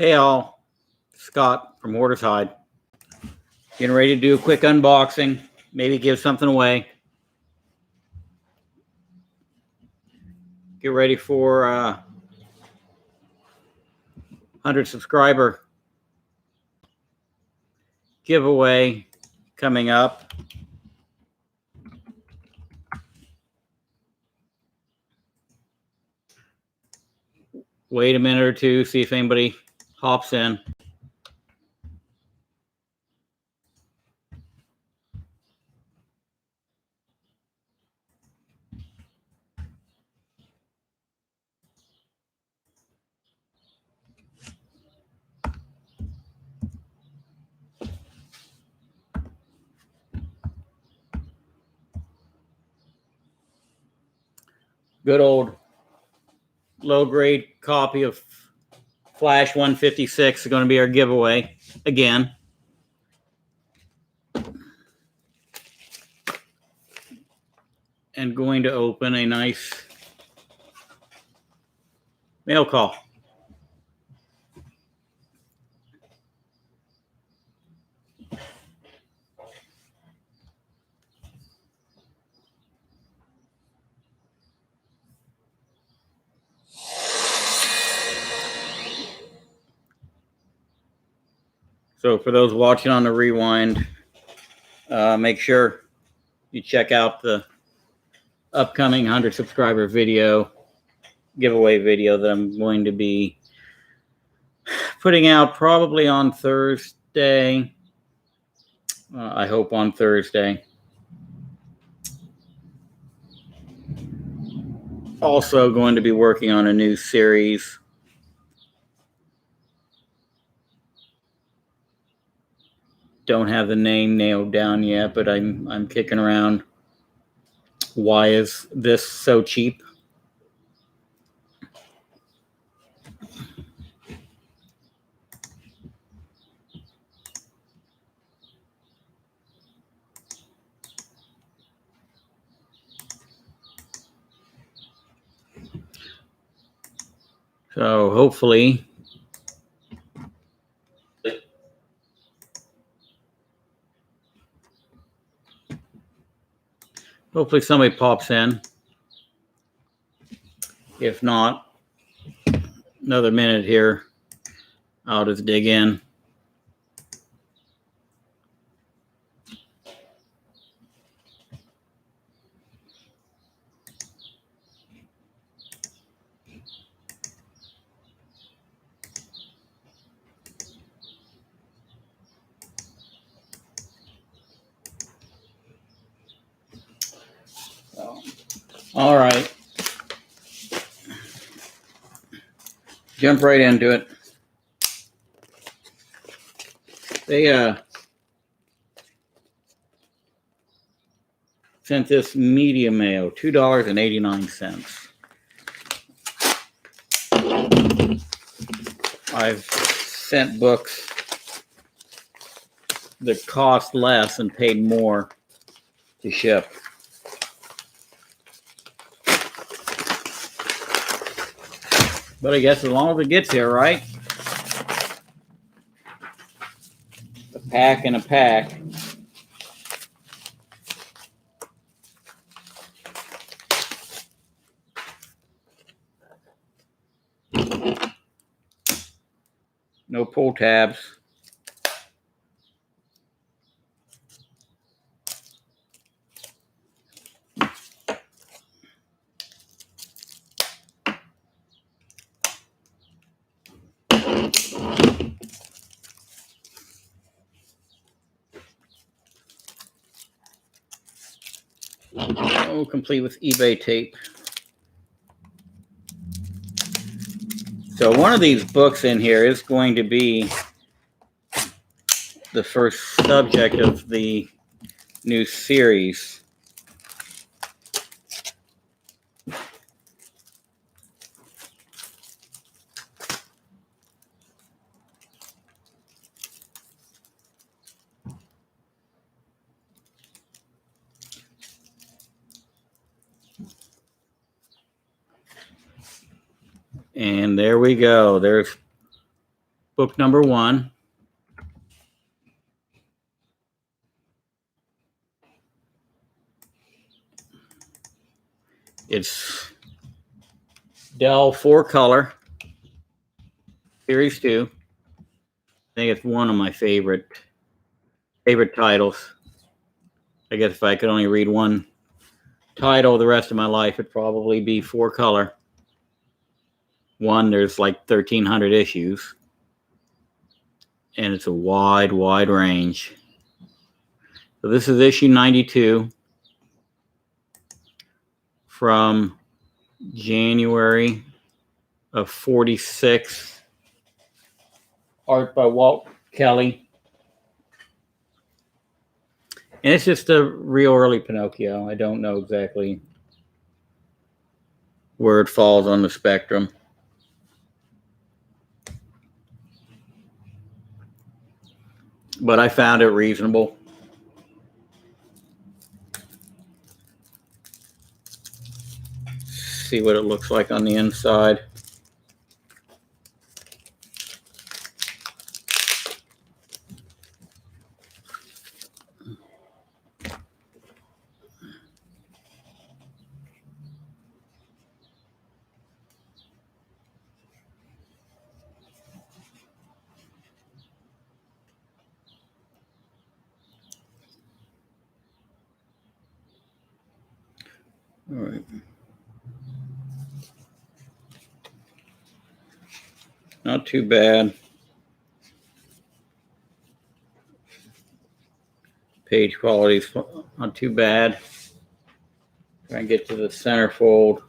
Hey all, Scott from Hoarder's Hide. Getting ready to do a quick unboxing, maybe give something away. Get ready for 100 subscriber giveaway coming up. Wait a minute or two, see if anybody hops in. Good old low-grade copy of Flash 156 is going to be our giveaway again. And going to open a nice mail call. So for those watching on the rewind, make sure you check out the upcoming 100 subscriber video, giveaway video that I'm going to be putting out probably on Thursday. I hope on Thursday. Also going to be working on a new series. Don't have the name nailed down yet, but I'm kicking around. Why is this so cheap? So hopefully somebody pops in. If not, another minute here, I'll just dig in. All right. Jump right into it. They sent this media mail, $2.89. I've sent books that cost less and paid more to ship. But I guess as long as it gets here, right? A pack and a pack. No pull tabs. Oh, complete with eBay tape. So one of these books in here is going to be the first subject of the new series. And there we go. There's book number 1. It's Dell 4-color, Series 2. I think it's one of my favorite titles. I guess if I could only read one title the rest of my life, it'd probably be 4-color. One, there's like 1,300 issues, and it's a wide range. So this is issue 92 from January of 46. Art by Walt Kelly. And it's just a real early Pinocchio. I don't know exactly where it falls on the spectrum. But I found it reasonable. See what it looks like on the inside. All right. Not too bad. Page quality's not too bad. Try and get to the centerfold.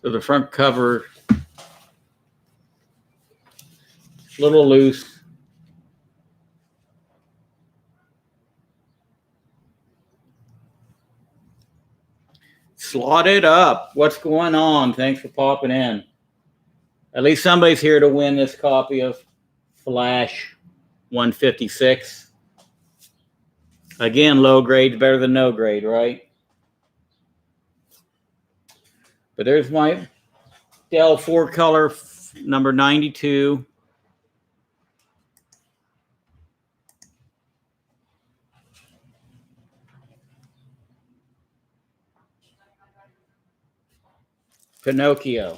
So the front cover, a little loose. Slotted up. What's going on? Thanks for popping in. At least somebody's here to win this copy of Flash 156. Again, low grade is better than no grade, right? But there's my Dell 4-color number 92. Pinocchio.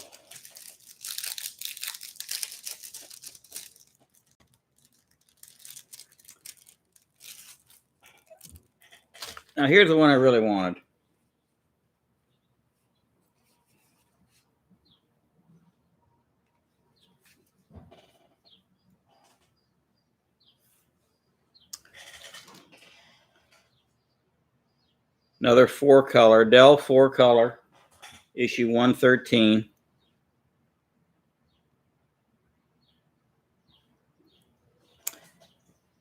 Now here's the one I really wanted. Another 4-color, Dell 4-color, issue 113.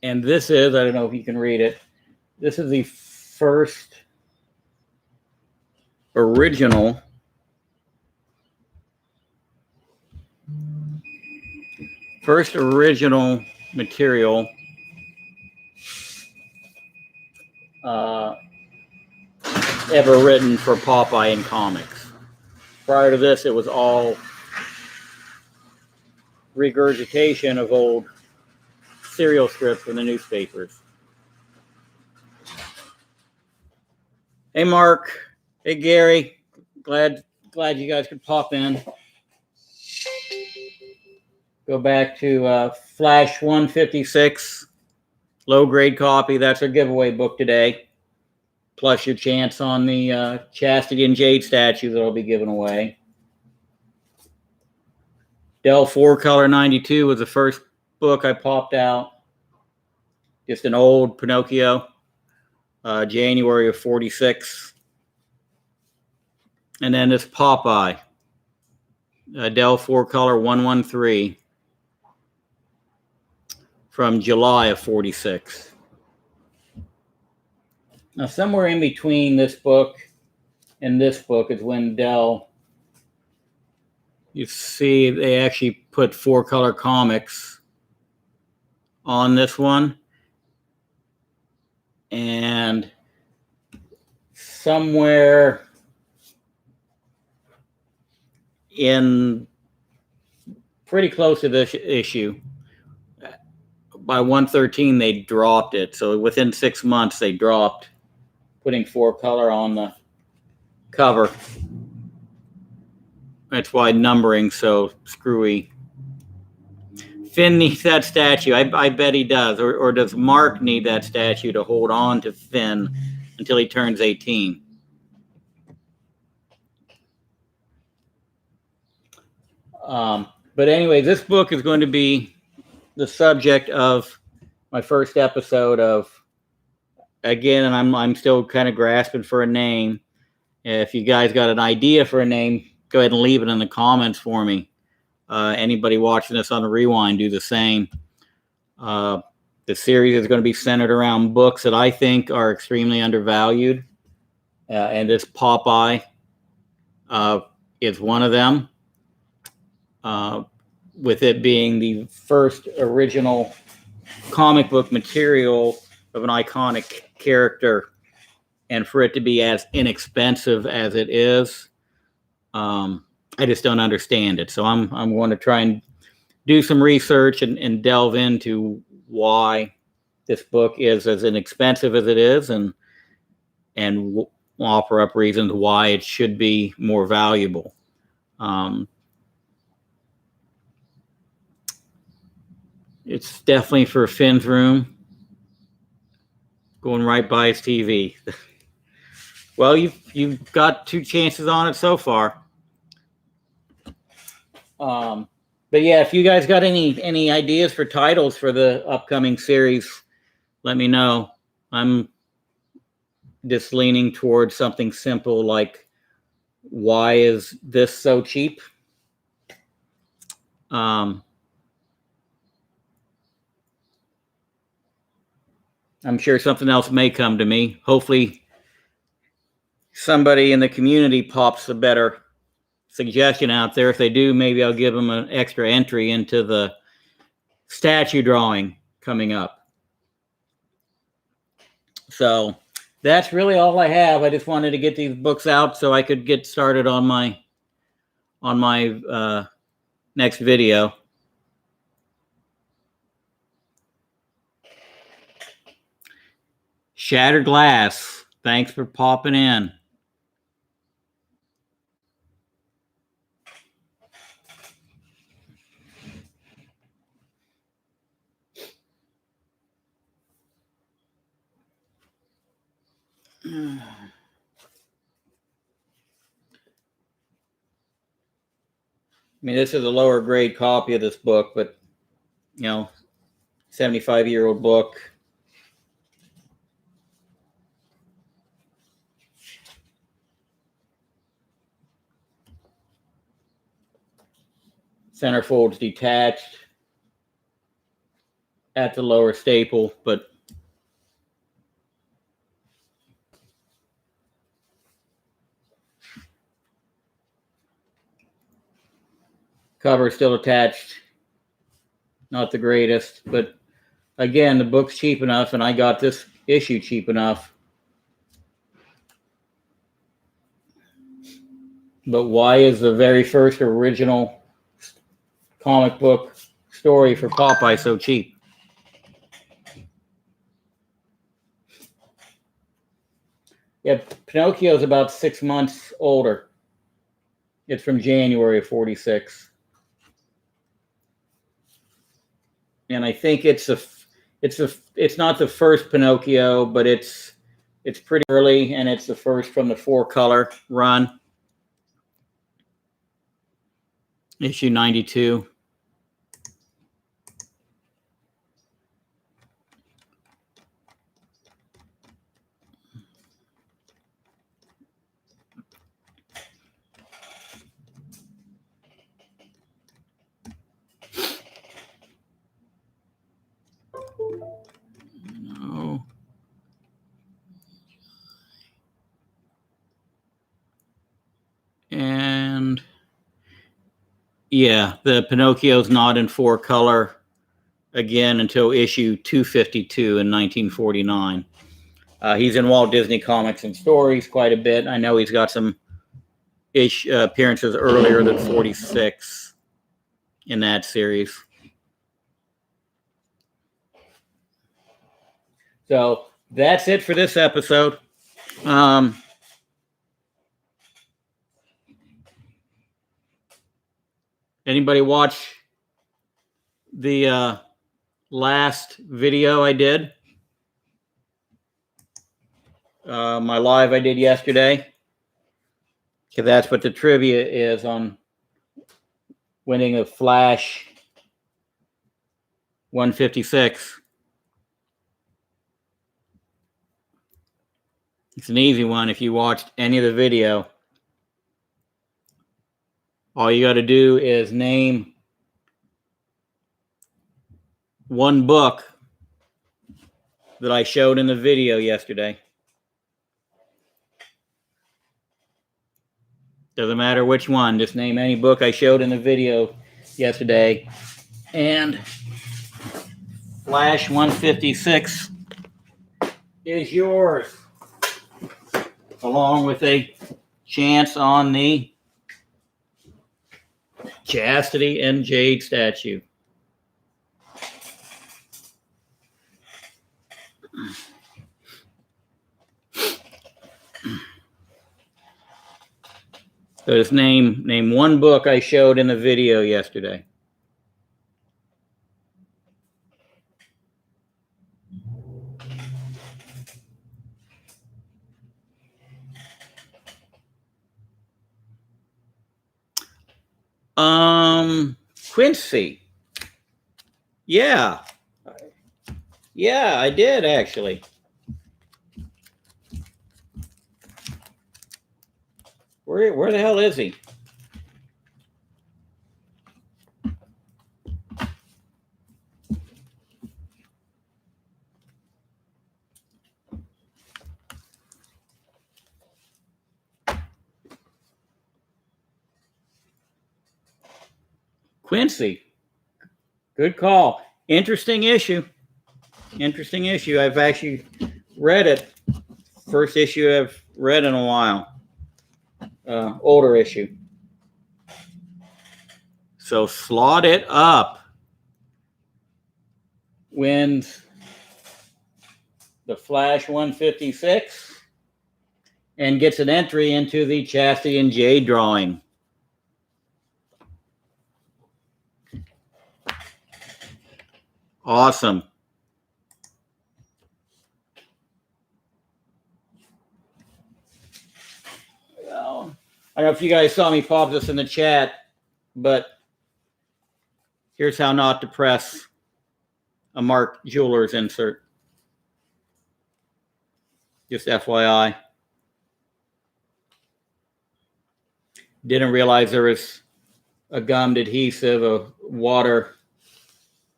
And this is, I don't know if you can read it, this is the first original material ever written for Popeye in comics. Prior to this, it was all regurgitation of old serial strips from the newspapers. Hey, Mark. Hey, Gary. Glad you guys could pop in. Go back to Flash 156, low grade copy. That's our giveaway book today. Plus your chance on the Chastity and Jade Statue that I'll be giving away. Dell 4-color 92 was the first book I popped out. Just an old Pinocchio, January of 46. And then this Popeye, Dell 4-color 113 from July of 46. Now, somewhere in between this book in this book is when Dell, you see they actually put 4-color comics on this one. And somewhere in pretty close to this issue, by 113 they dropped it. So within 6 months they dropped putting 4-color on the cover. That's why numbering's so screwy. Finn needs that statue. I bet he does. Or does Mark need that statue to hold on to Finn until he turns 18? But anyway, this book is going to be the subject of my first episode of, again, and I'm still kind of grasping for a name. If you guys got an idea for a name, go ahead and leave it in the comments for me. Anybody watching this on the rewind, do the same. The series is going to be centered around books that I think are extremely undervalued. And this Popeye is one of them. With it being the first original comic book material of an iconic character, and for it to be as inexpensive as it is, I just don't understand it. So I'm going to try and do some research and delve into why this book is as inexpensive as it is, and offer up reasons why it should be more valuable. It's definitely for Finn's room, going right by his TV. Well, you've got 2 chances on it so far. But yeah, if you guys got any ideas for titles for the upcoming series, let me know. I'm just leaning towards something simple like, why is this so cheap? I'm sure something else may come to me. Hopefully somebody in the community pops a better suggestion out there. If they do, maybe I'll give them an extra entry into the statue drawing coming up. So that's really all I have. I just wanted to get these books out so I could get started on my next video. Shattered Glass, thanks for popping in. I mean, this is a lower grade copy of this book, but, 75-year-old book. Centerfold's detached at the lower staple, but cover still attached. Not the greatest, but again, the book's cheap enough, and I got this issue cheap enough. But why is the very first original comic book story for Popeye so cheap? Yeah, Pinocchio's about 6 months older. It's from January of 46. And I think it's not the first Pinocchio, but it's pretty early, and it's the first from the 4-color run. Issue 92. No. Yeah, the Pinocchio's not in 4-color again until issue 252 in 1949. He's in Walt Disney Comics and Stories quite a bit. I know he's got some appearances earlier than 46 in that series. So that's it for this episode. Anybody watch the last video I did? My live I did yesterday. Because that's what the trivia is on winning a Flash 156. It's an easy one if you watched any of the video. All you got to do is name one book that I showed in the video yesterday. Doesn't matter which one. Just name any book I showed in the video yesterday. And Flash 156 is yours. Along with a chance on the Chastity and Jade Statue. So just name one book I showed in the video yesterday. Quincy. Yeah. Yeah, I did actually. Where the hell is he? Quincy. Good call. Interesting issue. Interesting issue. I've actually read it. First issue I've read in a while. Older issue. So slot it up. Wins the Flash 156 and gets an entry into the Chastity and Jade drawing. Awesome. Well, I don't know if you guys saw me pop this in the chat, but here's how not to press a Mark Jewelers insert. Just FYI. Didn't realize there was a gummed adhesive, a water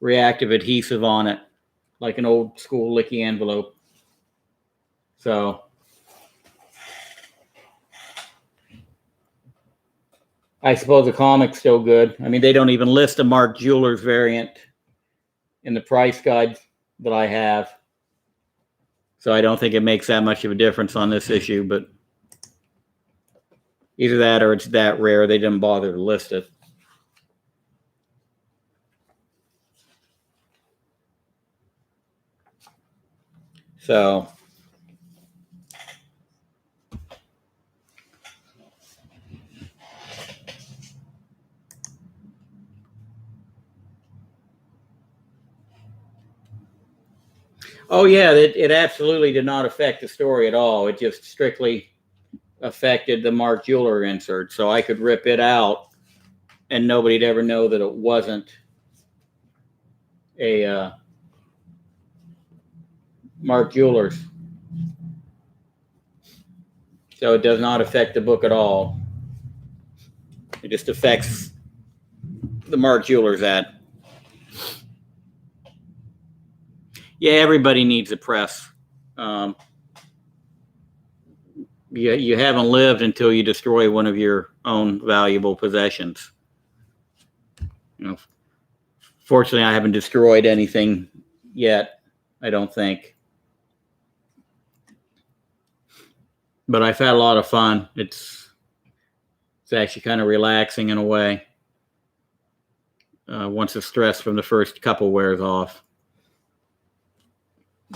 reactive adhesive on it, like an old school licky envelope. So I suppose the comic's still good. I mean, they don't even list a Mark Jewelers variant in the price guide that I have. So I don't think it makes that much of a difference on this issue, but either that or it's that rare they didn't bother to list it. So oh yeah, it absolutely did not affect the story at all. It just strictly affected the Mark Jeweler insert. So I could rip it out and nobody'd ever know that it wasn't a Mark Jewelers. So it does not affect the book at all. It just affects the Mark Jewelers ad. Yeah, everybody needs a press. You haven't lived until you destroy one of your own valuable possessions. You know, fortunately, I haven't destroyed anything yet, I don't think. But I've had a lot of fun. It's actually kind of relaxing in a way. Once the stress from the first couple wears off.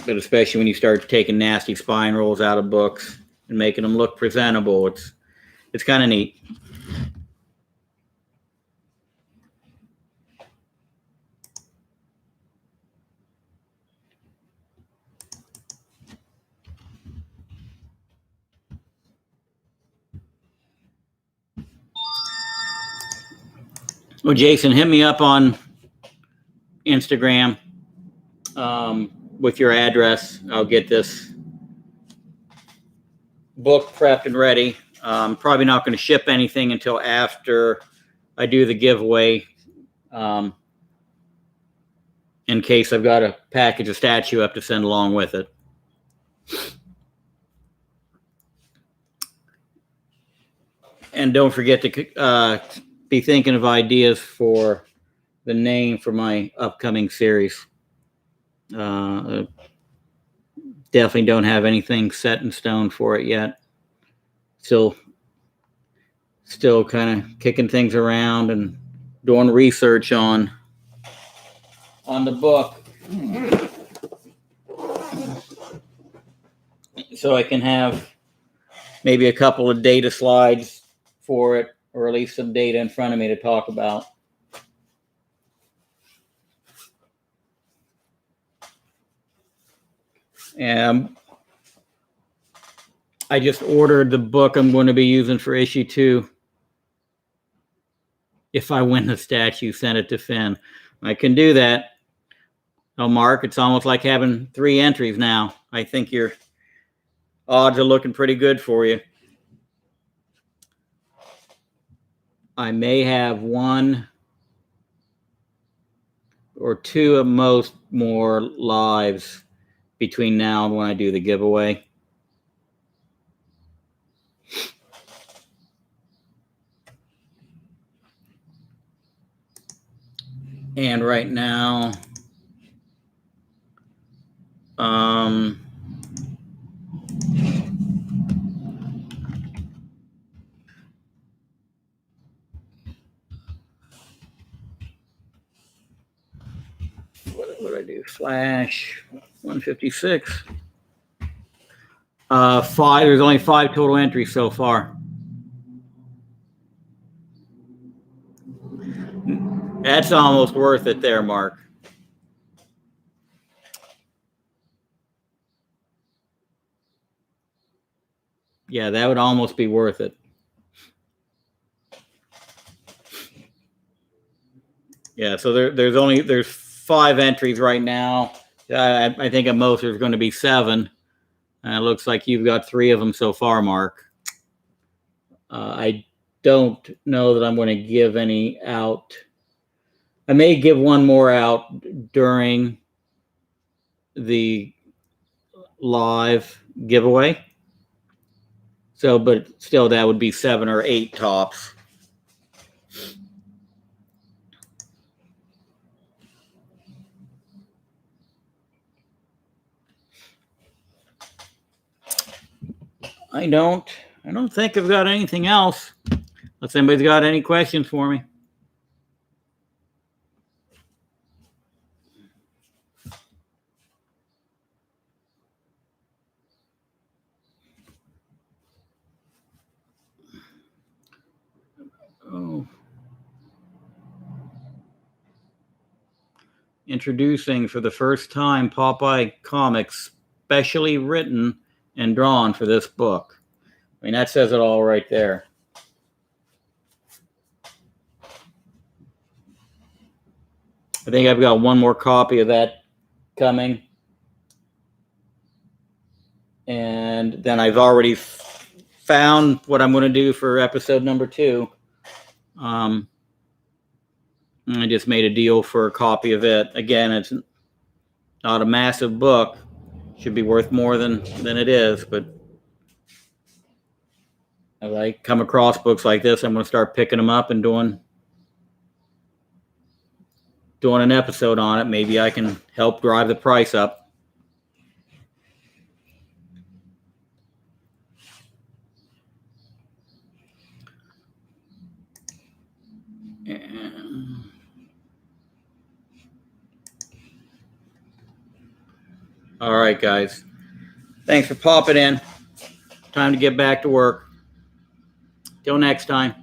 But especially when you start taking nasty spine rolls out of books and making them look presentable, it's kind of neat. Well, Jason, hit me up on Instagram with your address. I'll get this book prepped and ready. Probably not going to ship anything until after I do the giveaway, in case I've got a package of statue up to send along with it. And don't forget to be thinking of ideas for the name for my upcoming series. Definitely don't have anything set in stone for it yet. Still kind of kicking things around and doing research on the book, so I can have maybe a couple of data slides for it, or at least some data in front of me to talk about. And I just ordered the book I'm going to be using for issue 2. If I win the statue, send it to Finn. I can do that. Oh, Mark, it's almost like having 3 entries now. I think your odds are looking pretty good for you. I may have 1 or 2 at most more lives between now and when I do the giveaway. And right now, what did I do? Flash 156. 5. There's only 5 total entries so far. That's almost worth it there, Mark. Yeah, that would almost be worth it. Yeah, so there's 5 entries right now. I think at most there's going to be 7. It looks like you've got 3 of them so far, Mark. I don't know that I'm going to give any out. I may give 1 more out during the live giveaway. So, but still, that would be 7 or 8 tops. I don't think I've got anything else. Unless anybody's got any questions for me. Oh. Introducing for the first time Popeye comics, specially written and drawn for this book. I mean, that says it all right there. I think I've got 1 more copy of that coming. And then I've already found what I'm going to do for episode number 2. I just made a deal for a copy of it. Again, it's not a massive book. Should be worth more than it is, but as I come across books like this, I'm going to start picking them up and doing doing an episode on it. Maybe I can help drive the price up. All right, guys. Thanks for popping in. Time to get back to work. Till next time.